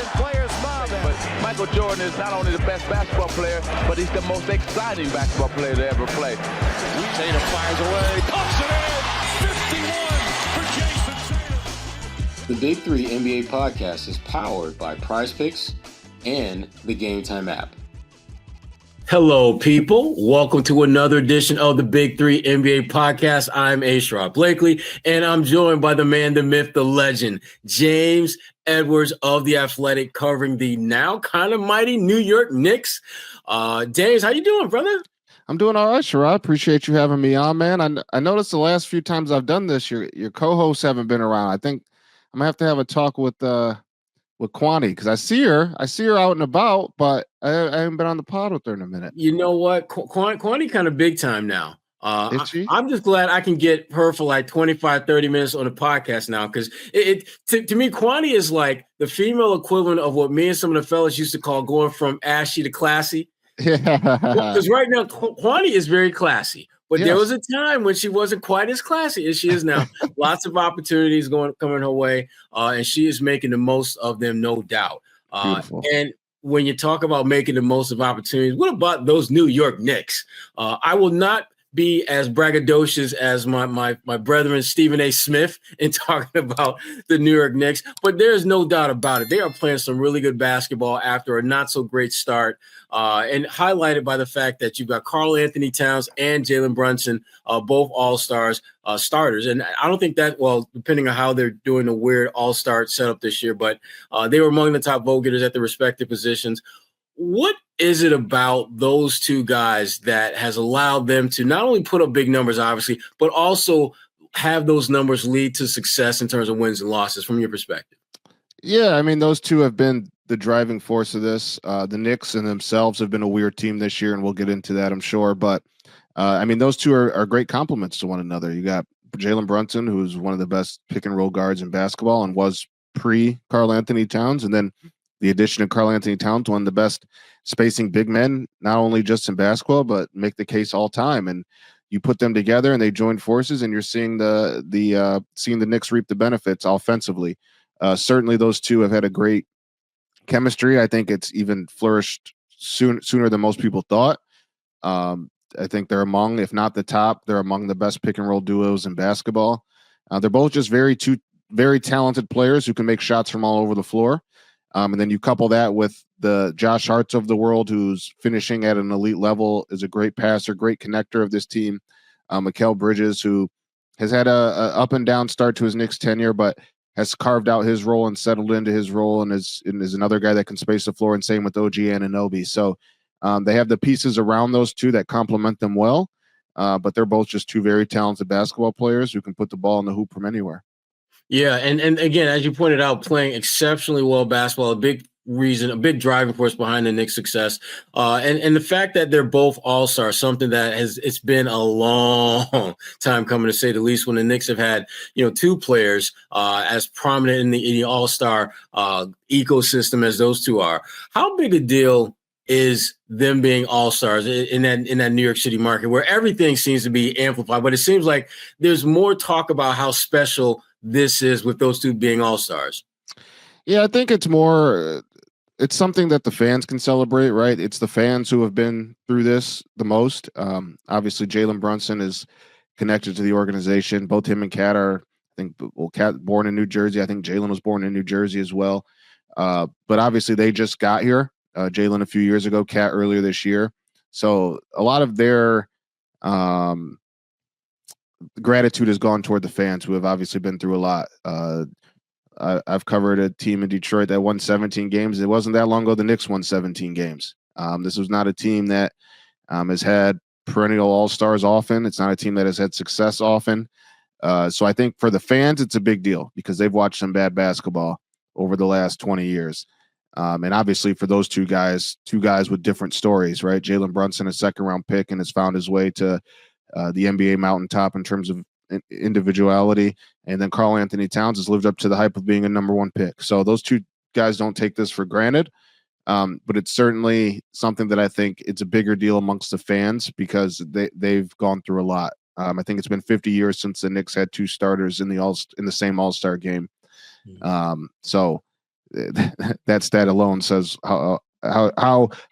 and players smiling. But Michael Jordan is not only the best basketball player, but he's the most exciting basketball player to ever play. Tatum fires away, pumps it in, 51 for Jason Tatum. The Big Three NBA podcast is powered by PrizePicks and the Game Time app. Hello, people. Welcome to another edition of the Big Three NBA podcast. I'm Sherrod Blakely, and I'm joined by the man, the myth, the legend, James Edwards of The Athletic, covering the now kind of mighty New York Knicks. James, how you doing, brother? I'm doing all right, Sherrod. Appreciate you having me on, man. I noticed the last few times I've done this, your co-hosts haven't been around. I think I'm gonna have to have a talk with Kwani, because I see her out and about, but I haven't been on the pod with her in a minute. You know what? Kwani kind of big time now. Is she? I'm just glad I can get her for like 25, 30 minutes on the podcast now, because to me, Kwani is like the female equivalent of what me and some of the fellas used to call going from ashy to classy. Yeah. Because right now, Kwani is very classy. But Yes. there was a time when she wasn't quite as classy as she is now. Lots of opportunities coming her way, and she is making the most of them, no doubt. And when you talk about making the most of opportunities, what about those New York Knicks? I will not be as braggadocious as my brethren Stephen A. Smith in talking about the New York Knicks, but there's no doubt about it. They are playing some really good basketball after a not so great start, and highlighted by the fact that you've got Karl-Anthony Towns and Jalen Brunson, both all-stars, starters. And I don't think that, well, depending on how they're doing the weird all-star setup this year, but they were among the top vote getters at the respective positions. What is it about those two guys that has allowed them to not only put up big numbers, obviously, but also have those numbers lead to success in terms of wins and losses from your perspective? Yeah, I mean, those two have been the driving force of this. The Knicks in themselves have been a weird team this year, and we'll get into that, I'm sure. But, I mean, those two are great complements to one another. You got Jalen Brunson, who's one of the best pick-and-roll guards in basketball and was pre-Karl-Anthony Towns, and then the addition of Karl-Anthony Towns, one of the best spacing big men, not only just in basketball, but make the case all time. And you put them together and they join forces, and you're seeing the Knicks reap the benefits offensively. Certainly those two have had a great chemistry. I think it's even flourished sooner than most people thought. I think they're among, if not the top, they're among the best pick and roll duos in basketball. They're both just two very talented players who can make shots from all over the floor. And then you couple that with the Josh Harts of the world, who's finishing at an elite level, is a great passer, great connector of this team. Mikal Bridges, who has had a up and down start to his Knicks tenure, but has carved out his role and settled into his role, and is another guy that can space the floor. And same with OG Anunoby. So they have the pieces around those two that complement them well. But they're both just two very talented basketball players who can put the ball in the hoop from anywhere. Yeah, and again, as you pointed out, playing exceptionally well basketball, a big driving force behind the Knicks' success, and the fact that they're both all-stars, something that it's been a long time coming, to say the least. When the Knicks have had two players as prominent in the all-star ecosystem as those two are, how big a deal is them being all-stars in that New York City market where everything seems to be amplified, but it seems like there's more talk about how special this is with those two being all-stars? Yeah, I think it's something that the fans can celebrate, right? It's the fans who have been through this the most. Obviously, Jalen Brunson is connected to the organization. Both him and Kat are, Kat born in New Jersey. I think Jalen was born in New Jersey as well. But obviously, they just got here. Jalen a few years ago, Kat earlier this year. So a lot of their gratitude has gone toward the fans, who have obviously been through a lot. I've covered a team in Detroit that won 17 games. It wasn't that long ago the Knicks won 17 games. This was not a team that has had perennial all-stars often. It's not a team that has had success often. So I think for the fans, it's a big deal because they've watched some bad basketball over the last 20 years. And obviously for those two guys with different stories, right? Jalen Brunson, a second-round pick, and has found his way to the NBA mountaintop in terms of individuality. And then Karl-Anthony Towns has lived up to the hype of being a number one pick. So those two guys don't take this for granted. But it's certainly something that I think it's a bigger deal amongst the fans because they've gone through a lot. I think it's been 50 years since the Knicks had two starters in the same All-Star game. So that stat alone says how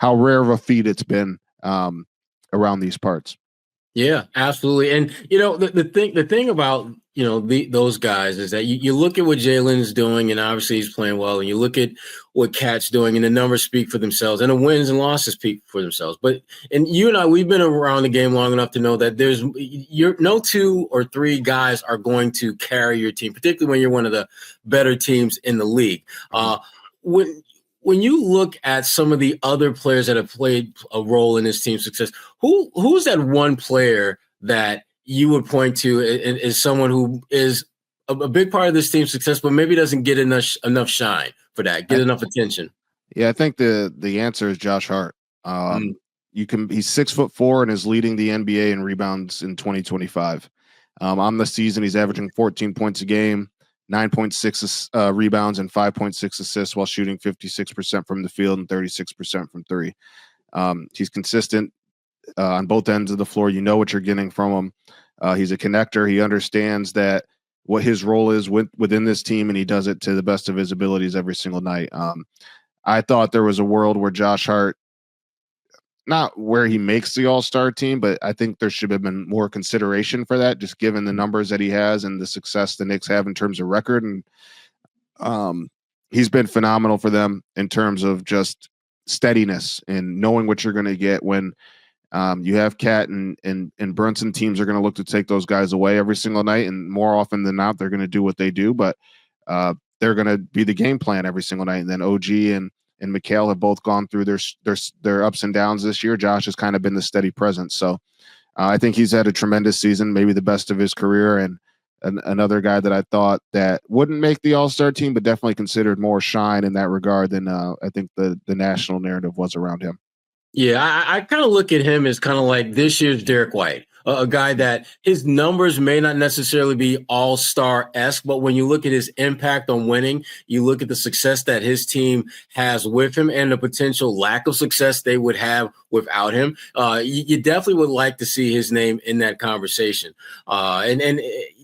rare of a feat it's been around these parts. Yeah, absolutely. And the thing about those guys is that you look at what Jalen's doing, and obviously he's playing well, and you look at what Cat's doing, and the numbers speak for themselves, and the wins and losses speak for themselves. But you and I, we've been around the game long enough to know that there's no 2 or 3 guys are going to carry your team, particularly when you're one of the better teams in the league. When you look at some of the other players that have played a role in this team's success, who's that one player that you would point to as someone who is a big part of this team's success, but maybe doesn't get enough shine for that, get enough attention? Yeah, I think the answer is Josh Hart. He's 6'4" and is leading the NBA in rebounds in 2025. On the season, he's averaging 14 points a game, 9.6 rebounds and 5.6 assists while shooting 56% from the field and 36% from three. He's consistent on both ends of the floor. You know what you're getting from him. He's a connector. He understands that what his role is within this team, and he does it to the best of his abilities every single night. I thought there was a world where Josh Hart, not where he makes the all-star team, but I think there should have been more consideration for that, just given the numbers that he has and the success the Knicks have in terms of record. And he's been phenomenal for them in terms of just steadiness and knowing what you're going to get when you have Cat and Brunson. Teams are going to look to take those guys away every single night, and more often than not, they're going to do what they do, but they're going to be the game plan every single night. And then OG and Mikal have both gone through their ups and downs this year. Josh has kind of been the steady presence. So I think he's had a tremendous season, maybe the best of his career, and another guy that I thought that wouldn't make the all-star team, but definitely considered more shine in that regard than I think the national narrative was around him. Yeah, I kind of look at him as kind of like this year's Derek White, a guy that his numbers may not necessarily be all-star-esque, but when you look at his impact on winning, you look at the success that his team has with him and the potential lack of success they would have without him. You definitely would like to see his name in that conversation. And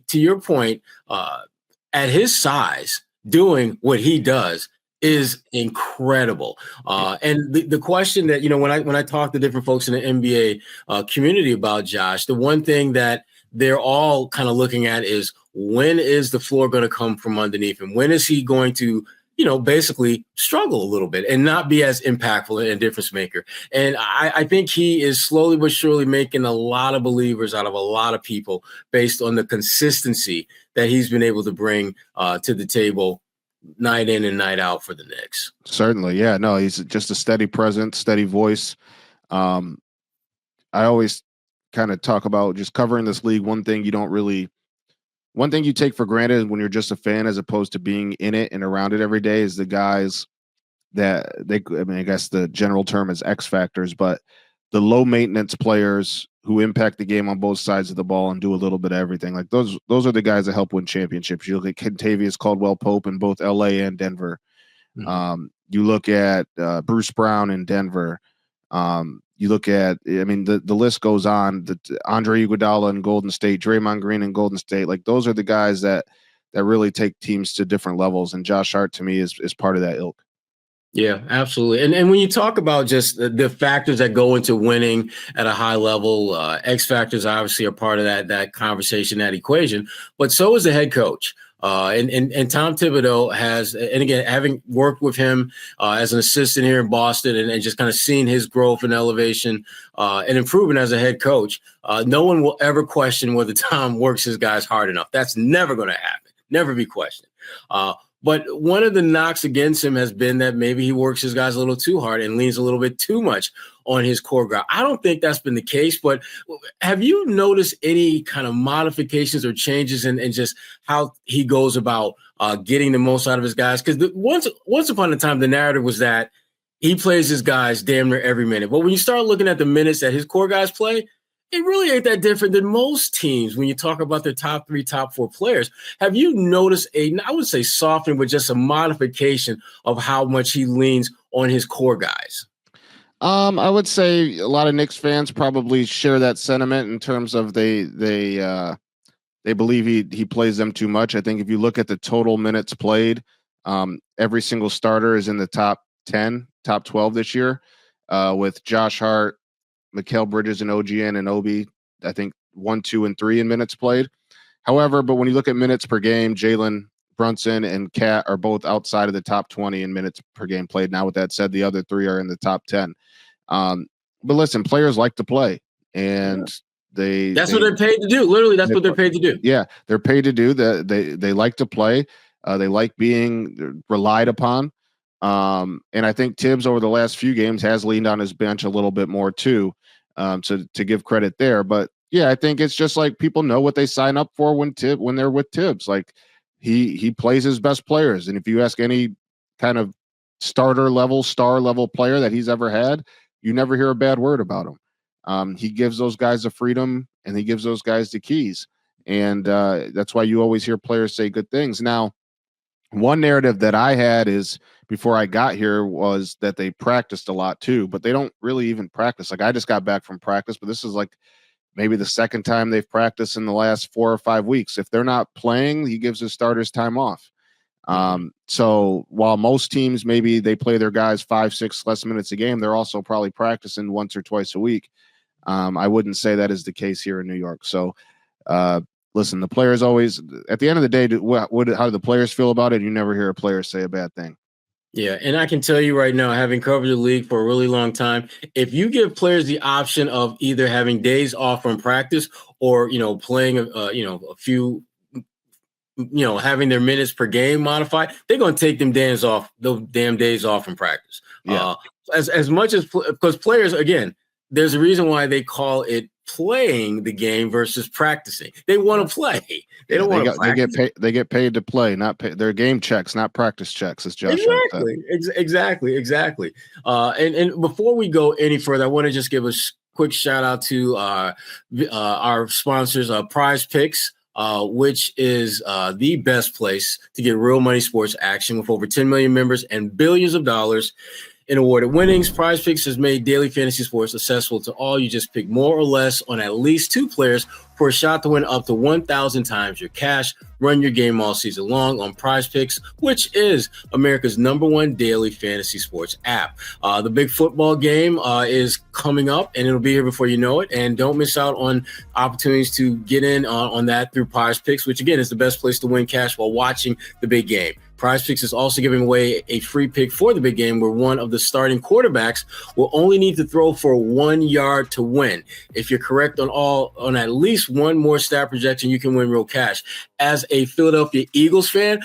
to your point, at his size, doing what he does is incredible. And the question that, when I talk to different folks in the NBA community about Josh, the one thing that they're all kind of looking at is, when is the floor going to come from underneath him? When is he going to, basically struggle a little bit and not be as impactful and difference maker? And I think he is slowly but surely making a lot of believers out of a lot of people based on the consistency that he's been able to bring to the table night in and night out for the Knicks. Certainly. Yeah, no, he's just a steady presence, steady voice. I always kind of talk about just covering this league. One thing you take for granted when you're just a fan, as opposed to being in it and around it every day, is the guys that I guess the general term is X factors, but the low maintenance players who impact the game on both sides of the ball and do a little bit of everything. Like those are the guys that help win championships. You look at Kentavious Caldwell-Pope in both LA and Denver. Mm-hmm. You look at Bruce Brown in Denver. You look at, the list goes on. Andre Iguodala in Golden State, Draymond Green in Golden State. Like those are the guys that really take teams to different levels. And Josh Hart, to me, is part of that ilk. Yeah, absolutely. And when you talk about just the factors that go into winning at a high level, X factors obviously are part of that conversation, that equation, but so is the head coach. And Tom Thibodeau has, and again, having worked with him as an assistant here in Boston and just kind of seeing his growth and elevation and improvement as a head coach, no one will ever question whether Tom works his guys hard enough. That's never going to happen, never be questioned. But one of the knocks against him has been that maybe he works his guys a little too hard and leans a little bit too much on his core guy. I don't think that's been the case, but have you noticed any kind of modifications or changes in just how he goes about getting the most out of his guys? Because once upon a time, the narrative was that he plays his guys damn near every minute. But when you start looking at the minutes that his core guys play, it really ain't that different than most teams when you talk about their top 3, top 4 players. Have you noticed I would say softening, but just a modification of how much he leans on his core guys? I would say a lot of Knicks fans probably share that sentiment in terms of they believe he plays them too much. I think if you look at the total minutes played, Every single starter is in the top 10, top 12 this year, with Josh Hart, Mikal Bridges, and OG Anunoby, I think 1, 2, and 3 in minutes played. However, but when you look at minutes per game, Jalen, Brunson, and Cat are both outside of the top 20 in minutes per game played. Now, with that said, the other 3 are in the top 10. But listen, players like to play, and that's what they're paid to do. Literally, that's what they're paid to do. Yeah, they're paid to do that. They like to play. They like being relied upon. And I think Tibbs over the last few games has leaned on his bench a little bit more too, to give credit there. But yeah, I think it's just like people know what they sign up for when they're with Tibbs. Like he plays his best players, and if you ask any kind of star level player that he's ever had, you never hear a bad word about him. He gives those guys the freedom, and he gives those guys the keys. And that's why you always hear players say good things. Now, one narrative that I had is before I got here was that they practiced a lot too, but they don't really even practice. Like I just got back from practice, but this is like maybe the second time they've practiced in the last 4 or 5 weeks. If they're not playing, he gives his starters time off. So while most teams, maybe they play their guys 5, 6 less minutes a game, they're also probably practicing once or twice a week. I wouldn't say that is the case here in New York. So, listen, the players always, at the end of the day, how do the players feel about it? You never hear a player say a bad thing. Yeah, and I can tell you right now, having covered the league for a really long time, if you give players the option of either having days off from practice or, playing, a few, having their minutes per game modified, they're going to take them damn days off from practice. Yeah. As much as, because players, again, there's a reason why they call it playing the game versus practicing. They want to play. They don't want to practice. They get paid to play, not pay. They're game checks, not practice checks, as Josh said. Exactly. And before we go any further, I want to just give a quick shout out to our sponsors, Prize Picks, which is the best place to get real money sports action with over 10 million members and billions of dollars in awarded winnings. Prize Picks has made daily fantasy sports accessible to all. You just pick more or less on at least 2 players for a shot to win up to 1,000 times your cash. Run your game all season long on Prize Picks, which is America's #1 daily fantasy sports app. The big football game is coming up, and it'll be here before you know it. And don't miss out on opportunities to get in on that through Prize Picks, which, again, is the best place to win cash while watching the big game. Prize Picks is also giving away a free pick for the big game where one of the starting quarterbacks will only need to throw for 1 yard to win. If you're correct on at least one more stat projection, you can win real cash. As a Philadelphia Eagles fan,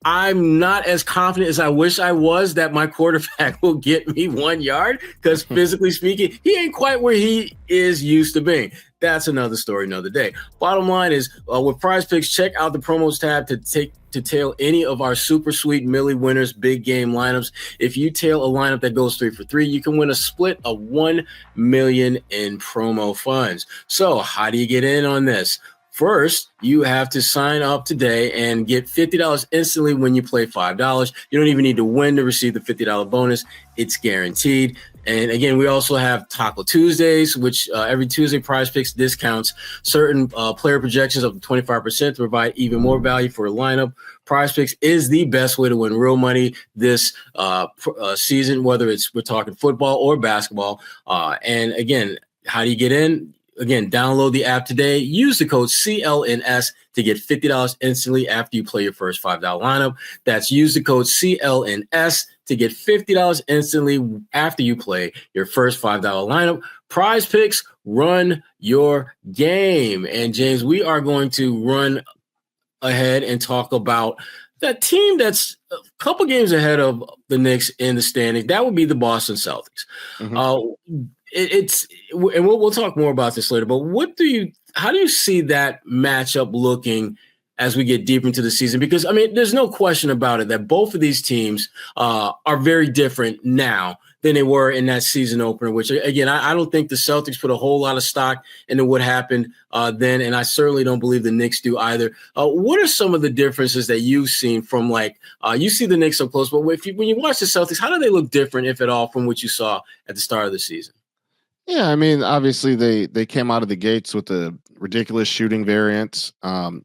I'm not as confident as I wish I was that my quarterback will get me 1 yard because physically speaking, he ain't quite where he is used to being. That's another story, another day. Bottom line is, with Prize Picks, check out the promos tab to tail any of our super sweet Millie winners big game lineups. If you tail a lineup that goes 3 for 3, you can win a split of $1 million in promo funds. So how do you get in on this? First, you have to sign up today and get $50 instantly when you play $5. You don't even need to win to receive the $50 bonus. It's guaranteed. And again, we also have Taco Tuesdays, which every Tuesday Prize Picks discounts certain player projections of 25% to provide even more value for a lineup. Prize Picks is the best way to win real money this season, whether we're talking football or basketball. And again, how do you get in? Again, download the app today. Use the code CLNS to get $50 instantly after you play your first $5 lineup. That's use the code CLNS to get $50 instantly after you play your first $5 lineup. Prize Picks, run your game. And James, we are going to run ahead and talk about that team that's a couple games ahead of the Knicks in the standings. That would be the Boston Celtics. Mm-hmm. And we'll talk more about this later, but how do you see that matchup looking as we get deeper into the season? Because, I mean, there's no question about it that both of these teams are very different now than they were in that season opener, which, again, I don't think the Celtics put a whole lot of stock into what happened then, and I certainly don't believe the Knicks do either. What are some of the differences that you've seen from, you see the Knicks up close, but when you watch the Celtics, how do they look different, if at all, from what you saw at the start of the season? Yeah, I mean, obviously they came out of the gates with a ridiculous shooting variance.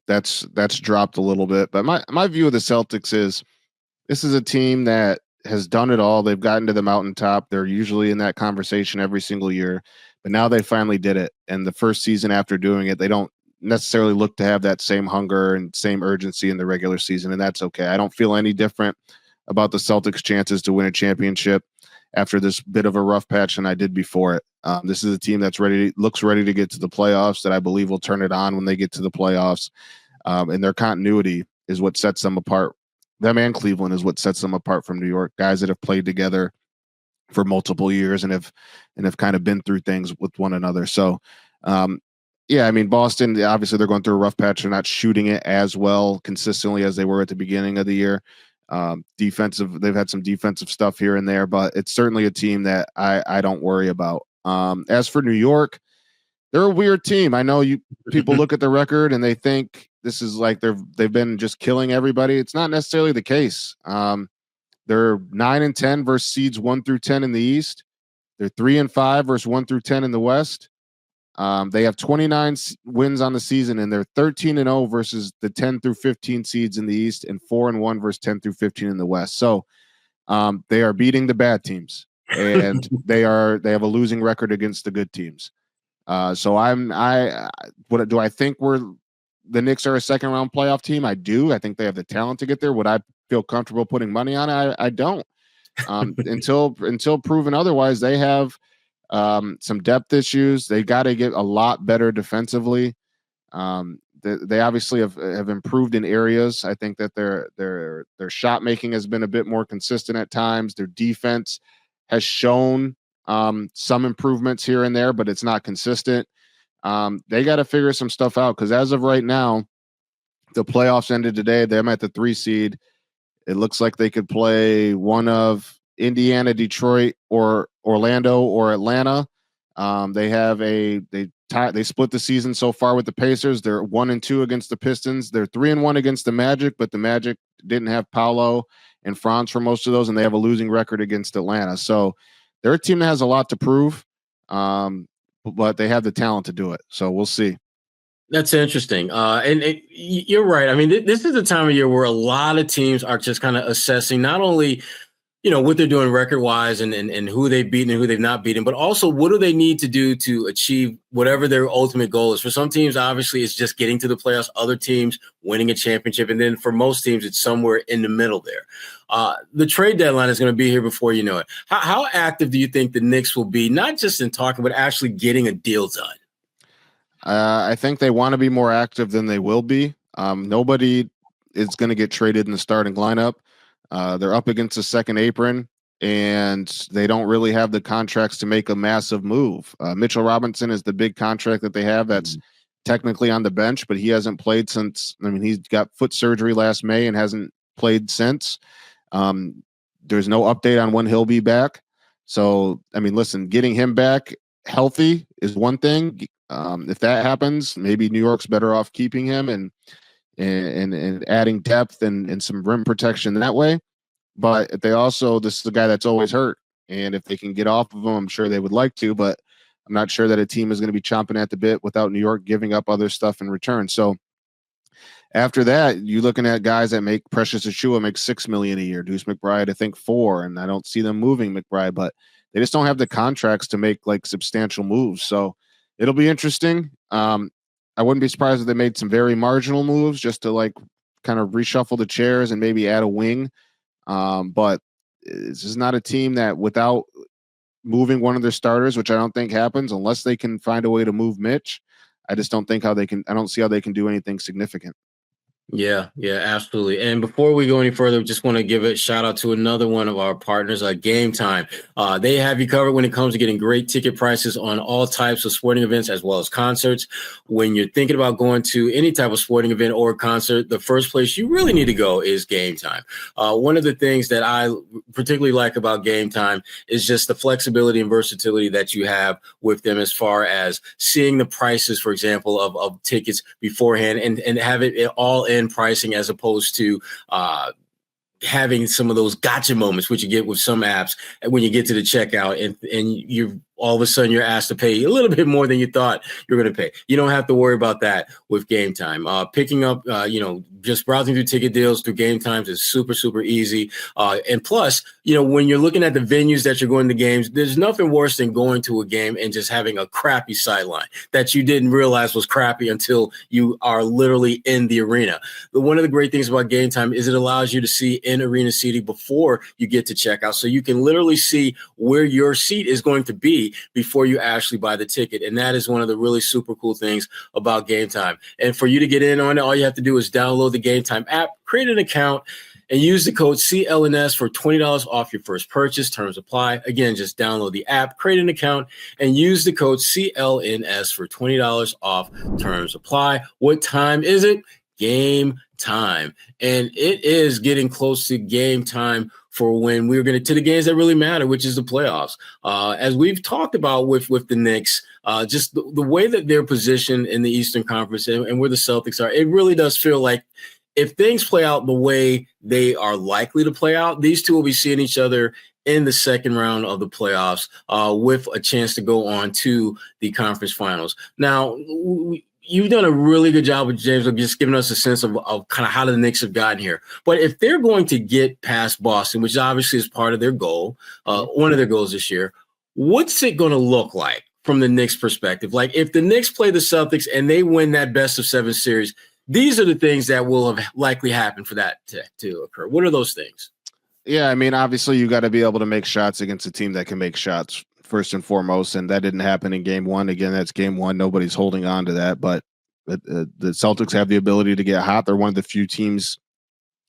That's dropped a little bit, but my view of the Celtics is this is a team that has done it all. They've gotten to the mountaintop. They're usually in that conversation every single year, but now they finally did it. And the first season after doing it, they don't necessarily look to have that same hunger and same urgency in the regular season, and that's okay. I don't feel any different about the Celtics' chances to win a championship after this bit of a rough patch than I did before it. This is a team that's looks ready to get to the playoffs, that I believe will turn it on when they get to the playoffs. And their continuity is what sets them apart. Them and Cleveland is what sets them apart from New York. Guys that have played together for multiple years and have kind of been through things with one another. So, yeah, I mean, Boston, obviously they're going through a rough patch. They're not shooting it as well consistently as they were at the beginning of the year. They've had some defensive stuff here and there, but it's certainly a team that I don't worry about. As for New York, they're a weird team. I know people look at the record and they think this is like they've been just killing everybody. It's not necessarily the case. They're 9-10 versus seeds 1 through 10 in the East. They're 3-5 versus 1 through 10 in the West. They have 29 wins on the season, and they're 13-0 versus the 10 through 15 seeds in the East, and 4-1 versus 10 through 15 in the West. So they are beating the bad teams, and they have a losing record against the good teams. So what do I think the Knicks are a second round playoff team? I do. I think they have the talent to get there. Would I feel comfortable putting money on it? I don't. Until proven otherwise, they have some depth issues. They got to get a lot better defensively. They obviously have improved in areas. I think that their shot making has been a bit more consistent at times. Their defense has shown some improvements here and there, but it's not consistent. They got to figure some stuff out, because as of right now, the playoffs ended today. They're at the 3 seed. It looks like they could play one of Indiana, Detroit, or Orlando or Atlanta. They split the season so far with the Pacers. They're 1-2 against the Pistons. They're 3-1 against the Magic, but the Magic didn't have Paolo and Franz for most of those, and they have a losing record against Atlanta. So they're a team that has a lot to prove, but they have the talent to do it. So we'll see. That's interesting. You're right. I mean, this is the time of year where a lot of teams are just kind of assessing not only, what they're doing record-wise and who they've beaten and who they've not beaten, but also what do they need to do to achieve whatever their ultimate goal is. For some teams, obviously, it's just getting to the playoffs. Other teams, winning a championship. And then for most teams, it's somewhere in the middle there. The trade deadline is going to be here before you know it. How active do you think the Knicks will be, not just in talking, but actually getting a deal done? I think they want to be more active than they will be. Nobody is going to get traded in the starting lineup. They're up against the second apron, and they don't really have the contracts to make a massive move. Mitchell Robinson is the big contract that they have that's technically on the bench, but he hasn't played since. I mean, he's got foot surgery last May and hasn't played since. There's no update on when he'll be back. So, I mean, listen, getting him back healthy is one thing. If that happens, maybe New York's better off keeping him and adding depth and some rim protection that way. But this is a guy that's always hurt. And if they can get off of him, I'm sure they would like to, but I'm not sure that a team is going to be chomping at the bit without New York giving up other stuff in return. So after that, you're looking at guys that make Precious Achiuwa make $6 million a year. Deuce McBride, I think $4 million, and I don't see them moving McBride, but they just don't have the contracts to make like substantial moves. So it'll be interesting. I wouldn't be surprised if they made some very marginal moves just to like kind of reshuffle the chairs and maybe add a wing. But this is not a team that, without moving one of their starters, which I don't think happens unless they can find a way to move Mitch, I just don't think I don't see how they can do anything significant. Yeah, absolutely. And before we go any further, we just want to give a shout out to another one of our partners, Game Time. They have you covered when it comes to getting great ticket prices on all types of sporting events as well as concerts. When you're thinking about going to any type of sporting event or concert, the first place you really need to go is Game Time. One of the things that I particularly like about Game Time is just the flexibility and versatility that you have with them as far as seeing the prices, for example, of tickets beforehand and have it all in pricing, as opposed to having some of those gotcha moments, which you get with some apps when you get to the checkout and you're all of a sudden you're asked to pay a little bit more than you thought you're going to pay. You don't have to worry about that with Game Time. Picking up, just browsing through ticket deals through Game Times is super, super easy. And plus, when you're looking at the venues that you're going to games, there's nothing worse than going to a game and just having a crappy sideline that you didn't realize was crappy until you are literally in the arena. But one of the great things about Game Time is it allows you to see in-arena seating before you get to checkout. So you can literally see where your seat is going to be before you actually buy the ticket. And that is one of the really super cool things about Game Time. And for you to get in on it, all you have to do is download the Game Time app, create an account, and use the code CLNS for $20 off your first purchase. Terms apply. Again, just download the app, create an account, and use the code CLNS for $20 off. Terms apply. What time is it? Game time. And it is getting close to game time for when we're going to the games that really matter, which is the playoffs. As we've talked about with the Knicks, just the way that they're positioned in the Eastern Conference and where the Celtics are, it really does feel like if things play out the way they are likely to play out, these two will be seeing each other in the second round of the playoffs with a chance to go on to the conference finals. Now, you've done a really good job with James of just giving us a sense of kind of how the Knicks have gotten here. But if they're going to get past Boston, which obviously is part of their goal, one of their goals this year, what's it going to look like from the Knicks perspective? Like if the Knicks play the Celtics and they win that best of 7 series, these are the things that will have likely happened for that to occur. What are those things? Yeah, I mean, obviously you got to be able to make shots against a team that can make shots first and foremost, and that didn't happen in game one. Again, that's game one. Nobody's holding on to that, but the Celtics have the ability to get hot. They're one of the few teams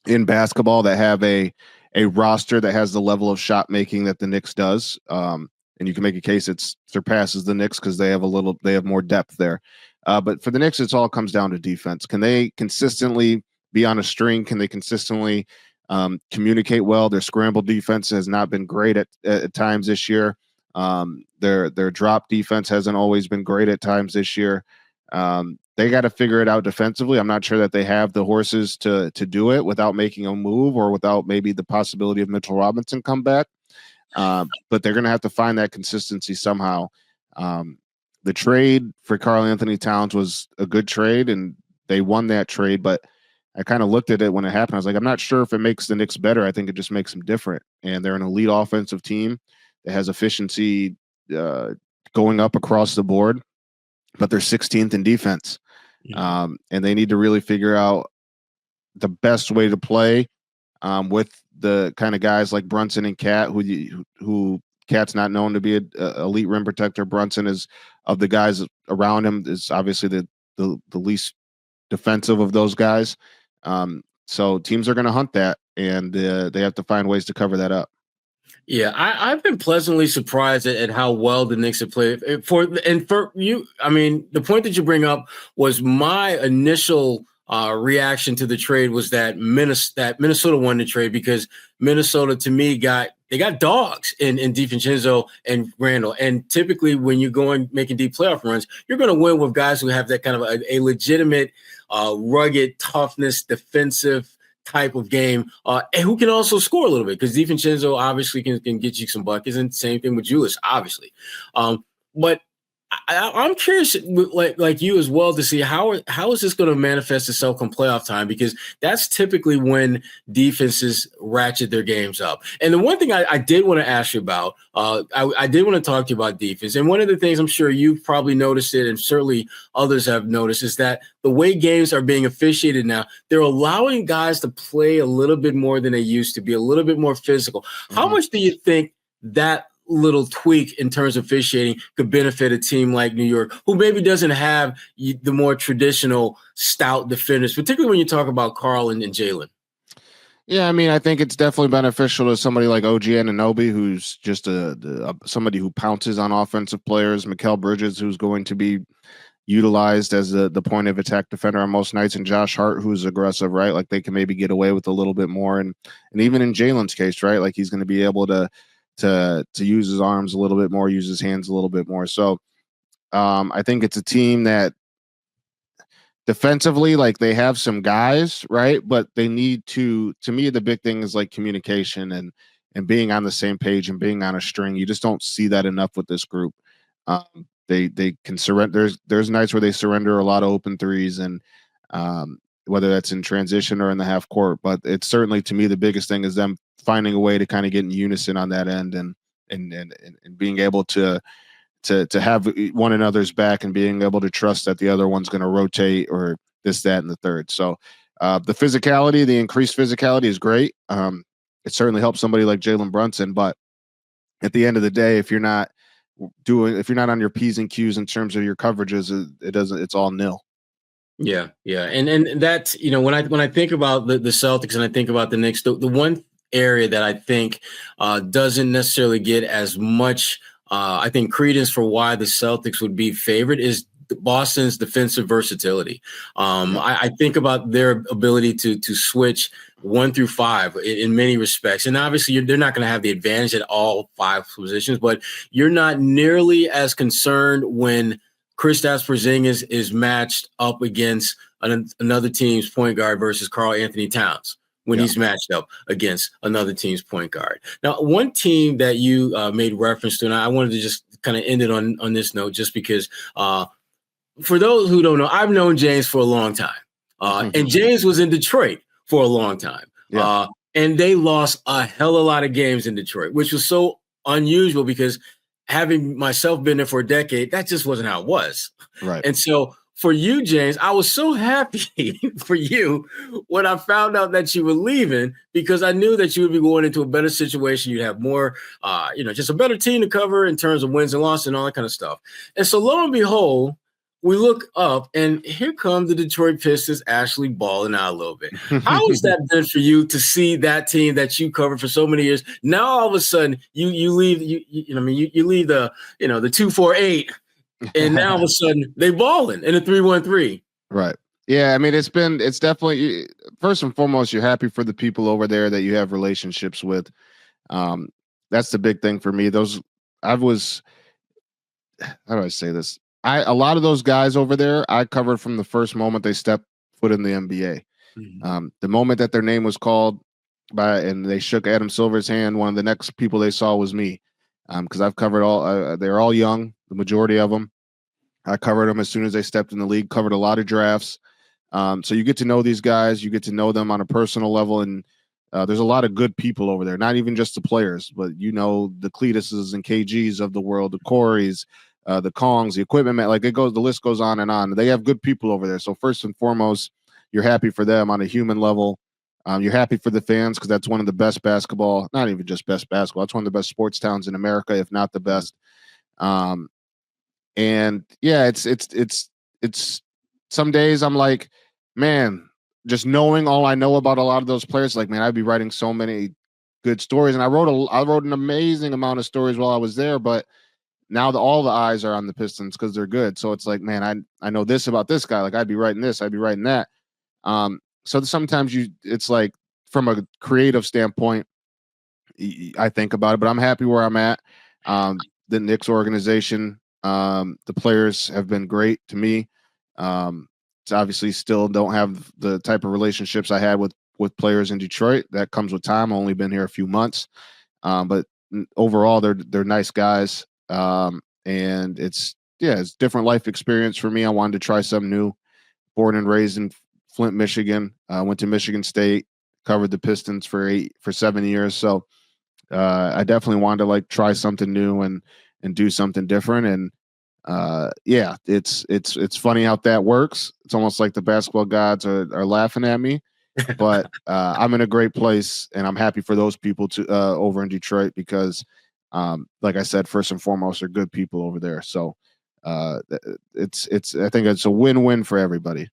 in basketball that have a roster that has the level of shot making that the Knicks does. And you can make a case it surpasses the Knicks because they have more depth there. But for the Knicks, it all comes down to defense. Can they consistently be on a string? Can they consistently communicate well? Their scramble defense has not been great at times this year. Their drop defense hasn't always been great at times this year. They got to figure it out defensively. I'm not sure that they have the horses to do it without making a move or without maybe the possibility of Mitchell Robinson come back. But they're going to have to find that consistency somehow. The trade for Karl-Anthony Towns was a good trade, and they won that trade. But I kind of looked at it when it happened. I was like, I'm not sure if it makes the Knicks better. I think it just makes them different. And they're an elite offensive team that has efficiency going up across the board, but they're 16th in defense. Yeah. And they need to really figure out the best way to play with the kind of guys like Brunson and Cat, who Cat's not known to be an elite rim protector. Brunson is, of the guys around him, is obviously the least defensive of those guys. So teams are going to hunt that, and they have to find ways to cover that up. Yeah, I've been pleasantly surprised at how well the Knicks have played. For you, I mean, the point that you bring up was my initial reaction to the trade was that Minnesota won the trade because Minnesota, to me, got dogs in DiVincenzo and Randall. And typically when you're going making deep playoff runs, you're going to win with guys who have that kind of a legitimate, rugged toughness, defensive type of game, and who can also score a little bit because DiVincenzo obviously can get you some buckets, and same thing with Julius, obviously. But I'm curious, like you as well, to see how is this going to manifest itself come playoff time, because that's typically when defenses ratchet their games up. And the one thing I did want to ask you about, I did want to talk to you about defense. And one of the things I'm sure you've probably noticed it, and certainly others have noticed, is that the way games are being officiated now, they're allowing guys to play a little bit more than they used to be, a little bit more physical. Mm-hmm. How much do you think that little tweak in terms of officiating could benefit a team like New York, who maybe doesn't have the more traditional stout defenders, particularly when you talk about Karl and Jalen? Yeah, I mean, I think it's definitely beneficial to somebody like OG Anunoby, who's just somebody who pounces on offensive players. Mikal Bridges, who's going to be utilized as the point of attack defender on most nights, and Josh Hart, who's aggressive, right? Like they can maybe get away with a little bit more, and even in Jalen's case, right? Like he's going to be able to use his arms a little bit more, use his hands a little bit more. So I think it's a team that defensively, like they have some guys, right? But they need to me, the big thing is like communication and and being on the same page and being on a string. You just don't see that enough with this group. They can surrender. There's nights where they surrender a lot of open threes, and whether that's in transition or in the half court. But it's certainly, to me, the biggest thing is them finding a way to kind of get in unison on that end, and being able to have one another's back, and being able to trust that the other one's going to rotate or this, that, and the third. So the physicality, the increased physicality is great. It certainly helps somebody like Jalen Brunson, but at the end of the day, if you're not on your P's and Q's in terms of your coverages, it's all nil. Yeah. And that's, when I think about the Celtics and I think about the Knicks, the one area that I think doesn't necessarily get as much I think credence for why the Celtics would be favored is Boston's defensive versatility. I think about their ability to switch 1 through 5 in many respects. And obviously they're not going to have the advantage at all 5 positions, but you're not nearly as concerned when Kristaps Porzingis is matched up against another team's point guard versus Karl-Anthony Towns when he's matched up against another team's point guard. Now, one team that you made reference to, and I wanted to just kind of end it on this note, just because for those who don't know, I've known James for a long time. And James was in Detroit for a long time. Yeah. And they lost a hell of a lot of games in Detroit, which was so unusual because having myself been there for a decade, that just wasn't how it was. Right. And so for you, James, I was so happy for you when I found out that you were leaving, because I knew that you would be going into a better situation. You'd have more, just a better team to cover in terms of wins and losses and all that kind of stuff. And so lo and behold, we look up and here come the Detroit Pistons actually balling out a little bit. How has that been for you to see that team that you covered for so many years? Now all of a sudden you leave you leave the 2-4-8, and now all of a sudden they balling in a 3-1-3. Right. Yeah, I mean it's definitely, first and foremost, you're happy for the people over there that you have relationships with. That's the big thing for me. How do I say this? A lot of those guys over there, I covered from the first moment they stepped foot in the NBA. Mm-hmm. The moment that their name was called and they shook Adam Silver's hand, one of the next people they saw was me, because I've covered all. They're all young, the majority of them. I covered them as soon as they stepped in the league. Covered a lot of drafts, so you get to know these guys. You get to know them on a personal level, and there's a lot of good people over there. Not even just the players, but the Cletuses and KGs of the world, the Coreys. The Kongs, the equipment man, the list goes on and on. They have good people over there. So first and foremost, you're happy for them on a human level. You're happy for the fans because that's one of the best basketball, not even just best basketball. It's one of the best sports towns in America, if not the best. And yeah, it's some days I'm like, man, just knowing all I know about a lot of those players, like, man, I'd be writing so many good stories. And I wrote an amazing amount of stories while I was there, but now all the eyes are on the Pistons because they're good. So it's like, man, I know this about this guy. Like, I'd be writing this, I'd be writing that. So sometimes it's like, from a creative standpoint, I think about it, but I'm happy where I'm at. The Knicks organization, the players have been great to me. It's obviously still don't have the type of relationships I had with players in Detroit. That comes with time. I've only been here a few months. But overall, they're nice guys. And it's different life experience for me. I wanted to try something new. Born and raised in Flint, Michigan. Went to Michigan State, covered the Pistons for 7 years. So I definitely wanted to try something new and do something different. And it's funny how that works. It's almost like the basketball gods are laughing at me. But I'm in a great place, and I'm happy for those people over in Detroit because like I said, first and foremost, are good people over there. So I think it's a win-win for everybody.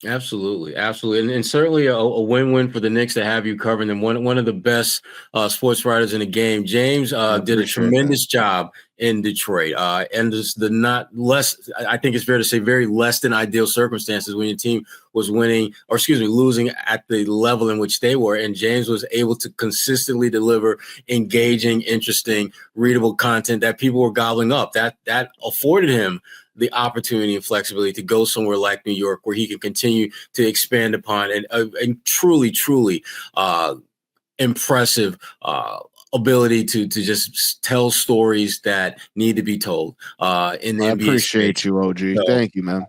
Absolutely. And certainly a win-win for the Knicks to have you covering them. One of the best sports writers in the game. James did a tremendous job in Detroit. And there's I think it's fair to say, very less than ideal circumstances when your team was losing at the level in which they were. And James was able to consistently deliver engaging, interesting, readable content that people were gobbling up. That afforded him the opportunity and flexibility to go somewhere like New York, where he can continue to expand upon and truly impressive ability to just tell stories that need to be told in the NBA. I appreciate space. you, OG. So, thank you, man.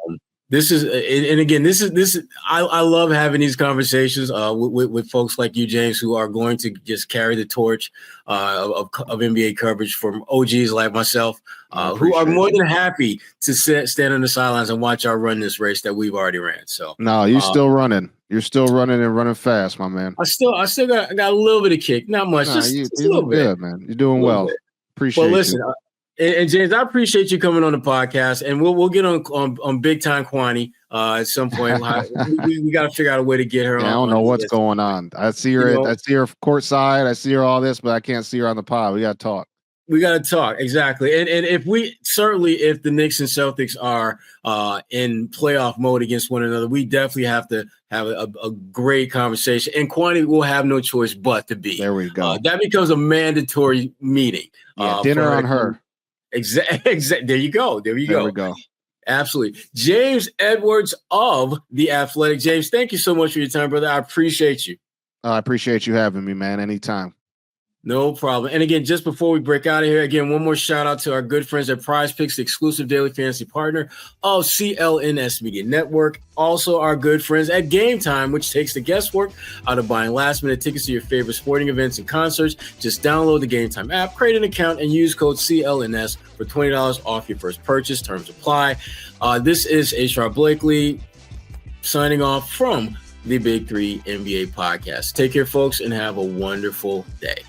This is, and again, this is. I love having these conversations with folks like you, James, who are going to just carry the torch of NBA coverage from OGs like myself, who are more than happy to stand on the sidelines and watch our run this race that we've already ran. So no, you're still running. You're still running and running fast, my man. I still got a little bit of kick, not much, just a little bit. Good, man. You're doing well. Bit. Appreciate listen, you. And James, I appreciate you coming on the podcast, and we'll get on big time Kwani at some point. we got to figure out a way to get her on. I don't know what's going on. I see her. I see her courtside. I see her all this, but I can't see her on the pod. We got to talk. We got to talk, exactly. And if the Knicks and Celtics are in playoff mode against one another, we definitely have to have a great conversation. And Kwani will have no choice but to be. There we go. That becomes a mandatory meeting. Dinner on her. Exactly. There you go. There we go. Absolutely. James Edwards of The Athletic. James, thank you so much for your time, brother. I appreciate you. I appreciate you having me, man. Anytime. No problem. And again, just before we break out of here, again, one more shout out to our good friends at Prize Picks, the exclusive daily fantasy partner of CLNS Media Network. Also, our good friends at Game Time, which takes the guesswork out of buying last-minute tickets to your favorite sporting events and concerts. Just download the Game Time app, create an account, and use code CLNS for $20 off your first purchase. Terms apply. This is Sherrod Blakely signing off from the Big Three NBA podcast. Take care, folks, and have a wonderful day.